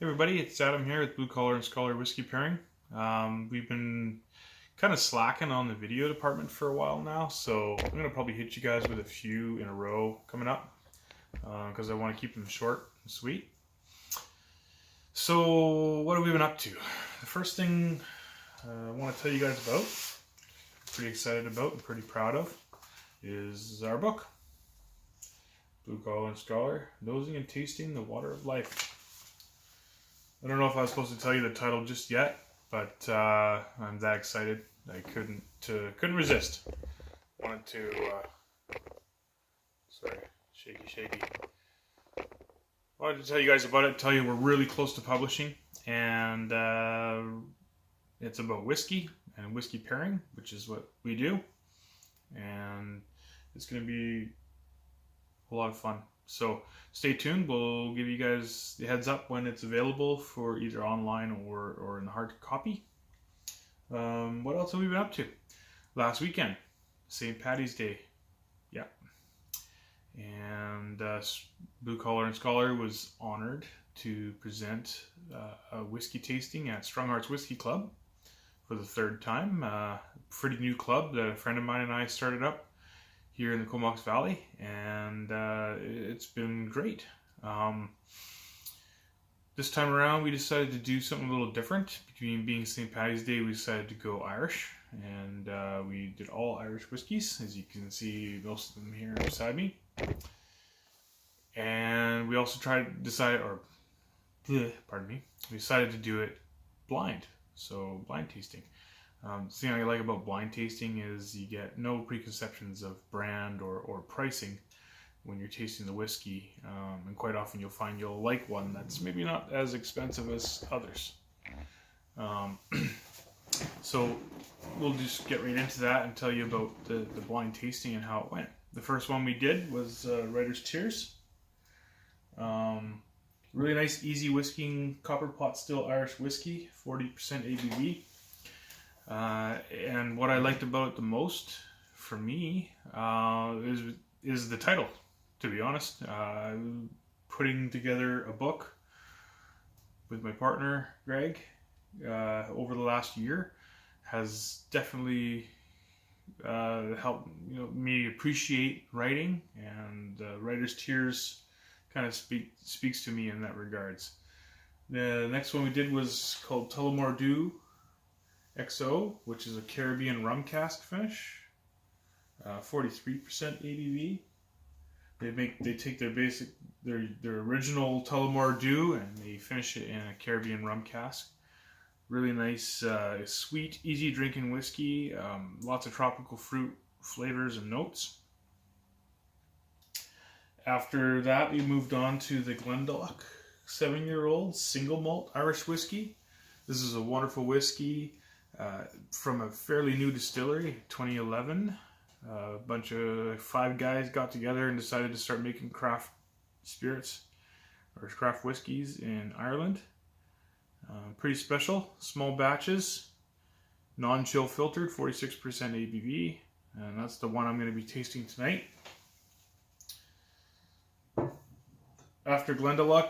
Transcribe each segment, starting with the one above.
Hey everybody, it's Adam here with Blue Collar and Scholar Whiskey Pairing. We've been kind of slacking on the video department for a while now, so I'm going to probably hit you guys with a few in a row coming up because I want to keep them short and sweet. So what have we been up to? The first thing I want to tell you guys about, pretty excited about and pretty proud of, is our book. Blue Collar and Scholar, Nosing and Tasting the Water of Life. I don't know if I was supposed to tell you the title just yet, but I'm that excited. I couldn't resist. Wanted to, sorry, shaky. Wanted to tell you guys about it, tell you we're really close to publishing, and it's about whiskey and whiskey pairing, which is what we do, and it's going to be a lot of fun. So stay tuned. We'll give you guys the heads up when it's available for either online or in hard copy. What else have we been up to? Last weekend, St. Paddy's Day. Yeah. And Blue Collar and Scholar was honored to present a whiskey tasting at Stronghearts Whiskey Club for the third time. Pretty new club that a friend of mine and I started up here in the Comox Valley, and it's been great. This time around we decided to do something a little different. Between being St. Paddy's Day, we decided to go Irish, and we did all Irish whiskies, as you can see most of them here beside me. And we also we decided to do it blind, so blind tasting. The thing I like about blind tasting is you get no preconceptions of brand or pricing when you're tasting the whiskey, and quite often you'll find you'll like one that's maybe not as expensive as others. So we'll just get right into that and tell you about the blind tasting and how it went. The first one we did was Writer's Tears. Really nice, easy whisking copper pot still Irish whiskey, 40% ABV. And what I liked about it the most, for me, is the title, to be honest. Putting together a book with my partner, Greg, over the last year has definitely helped me appreciate writing, and Writer's Tears kind of speaks to me in that regards. The next one we did was called Tullamore Dew XO, which is a Caribbean rum cask finish, 43% ABV. They take their original Tullamore Dew and they finish it in a Caribbean rum cask. Really nice, sweet, easy drinking whiskey. Lots of tropical fruit flavors and notes. After that, we moved on to the Glendalough 7-year-old single malt Irish whiskey. This is a wonderful whiskey. From a fairly new distillery, 2011. A bunch of 5 guys got together and decided to start making craft spirits or craft whiskeys in Ireland. Pretty special, small batches, non-chill filtered, 46% ABV, and that's the one I'm going to be tasting tonight. After Glendalough,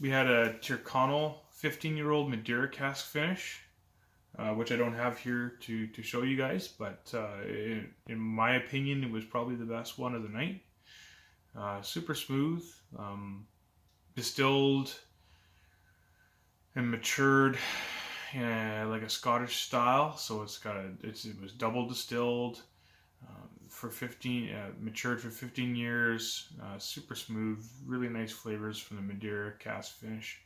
we had a Tyrconnell 15-year-old Madeira cask finish. Which I don't have here to show you guys, but in my opinion, it was probably the best one of the night. Super smooth, distilled and matured like a Scottish style. So it was double distilled for 15, matured for 15 years. Super smooth, really nice flavors from the Madeira cask finish.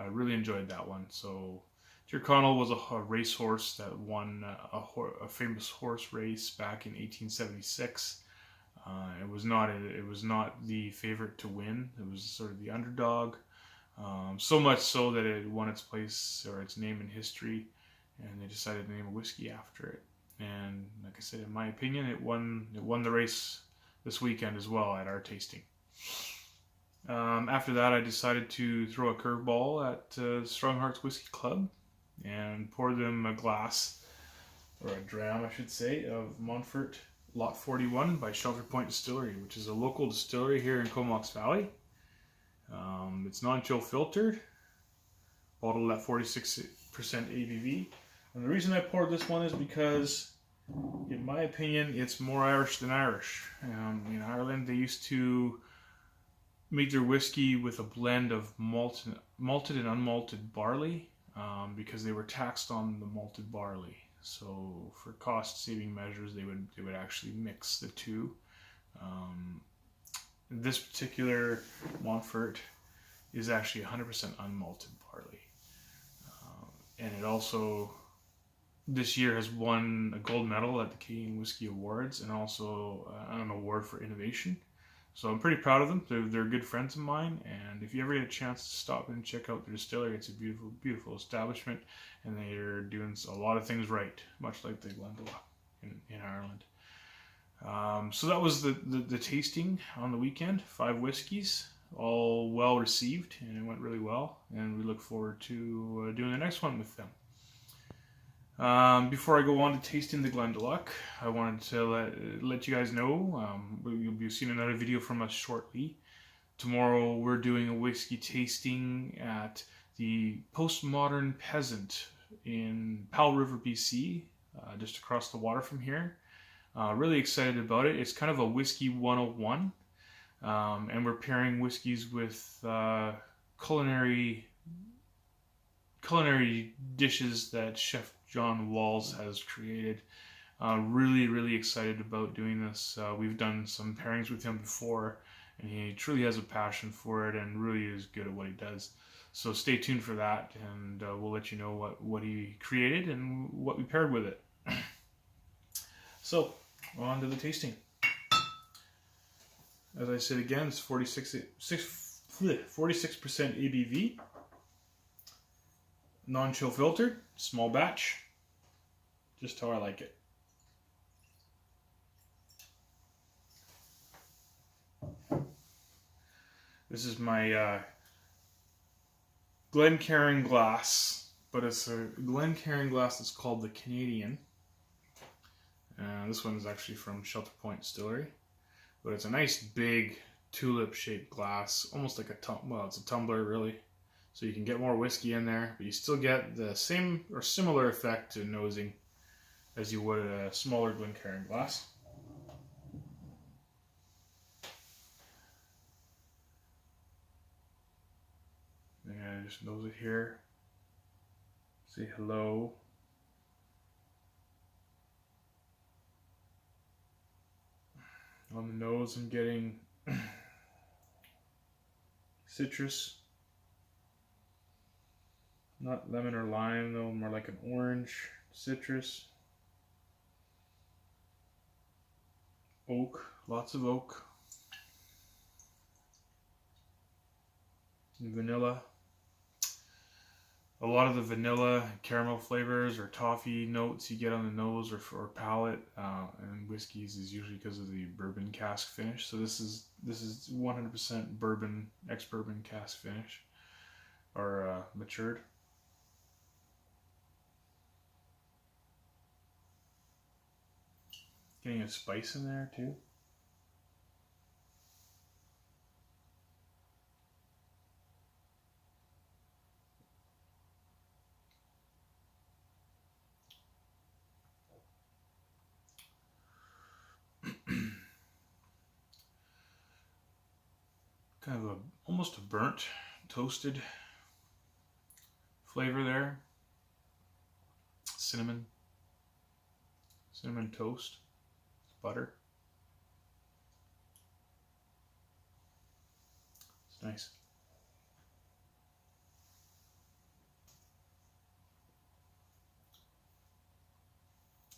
Really enjoyed that one. So Tyrconnell was a racehorse that won a famous horse race back in 1876. It was not the favorite to win. It was sort of the underdog. So much so that it won its place or its name in history, and they decided to name a whiskey after it. And like I said, in my opinion, it won the race this weekend as well at our tasting. After that, I decided to throw a curveball at Stronghearts Whiskey Club and pour them a glass, or a dram I should say, of Montfort Lot 41 by Shelter Point Distillery, which is a local distillery here in Comox Valley. It's non-chill filtered, bottled at 46% ABV. And the reason I poured this one is because, in my opinion, it's more Irish than Irish. In Ireland, they used to make their whiskey with a blend of malted and unmalted barley because they were taxed on the malted barley. So for cost-saving measures, they would actually mix the two. This particular Montfort is actually 100% unmalted barley, and it also this year has won a gold medal at the Canadian Whisky Awards and also an award for innovation. So I'm pretty proud of them. They're good friends of mine, and if you ever get a chance to stop and check out their distillery, it's a beautiful, beautiful establishment, and they're doing a lot of things right, much like the Glendalough in Ireland. So that was the tasting on the weekend. 5 whiskeys, all well received, and it went really well, and we look forward to doing the next one with them. Before I go on to tasting the Glendalough, I wanted to let you guys know you'll be seeing another video from us shortly. Tomorrow we're doing a whiskey tasting at the Postmodern Peasant in Powell River, BC, just across the water from here. Really excited about it. It's kind of a whiskey 101, and we're pairing whiskeys with culinary dishes that Chef John Walls has created. Really, really excited about doing this. We've done some pairings with him before, and he truly has a passion for it and really is good at what he does. So stay tuned for that, and we'll let you know what he created and what we paired with it. So, on to the tasting. As I said again, it's 46% ABV. Non-chill filtered, small batch, just how I like it. This is my Glencairn glass, but it's a Glencairn glass that's called the Canadian. This one is actually from Shelter Point Distillery, but it's a nice big tulip-shaped glass, almost like it's a tumbler really. So you can get more whiskey in there, but you still get the same or similar effect to nosing as you would a smaller Glencairn glass. And just nose it here. Say hello. On the nose, I'm getting citrus. Not lemon or lime though, more like an orange, citrus, oak, lots of oak, and vanilla. A lot of the vanilla caramel flavors or toffee notes you get on the nose or palate and whiskeys is usually because of the bourbon cask finish. So this is 100% bourbon, ex-bourbon cask finish or matured. Getting a spice in there too. Kind of almost a burnt, toasted flavor there. Cinnamon toast. Butter. It's nice.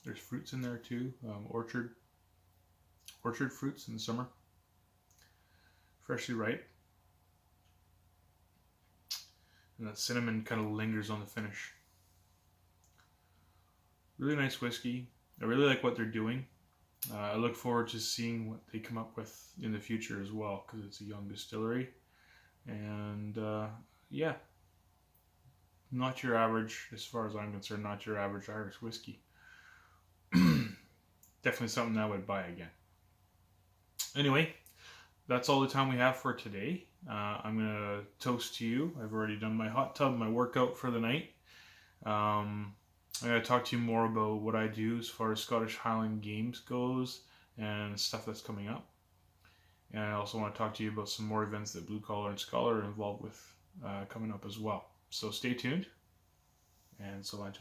There's fruits in there too. Orchard fruits in the summer. Freshly ripe. And that cinnamon kind of lingers on the finish. Really nice whiskey. I really like what they're doing. I look forward to seeing what they come up with in the future as well, because it's a young distillery. And yeah, not your average, as far as I'm concerned, not your average Irish whiskey. Definitely something I would buy again. Anyway, that's all the time we have for today. I'm going to toast to you. I've already done my hot tub, my workout for the night. I'm going to talk to you more about what I do as far as Scottish Highland Games goes and stuff that's coming up. And I also want to talk to you about some more events that Blue Collar and Scholar are involved with coming up as well. So stay tuned, and so long,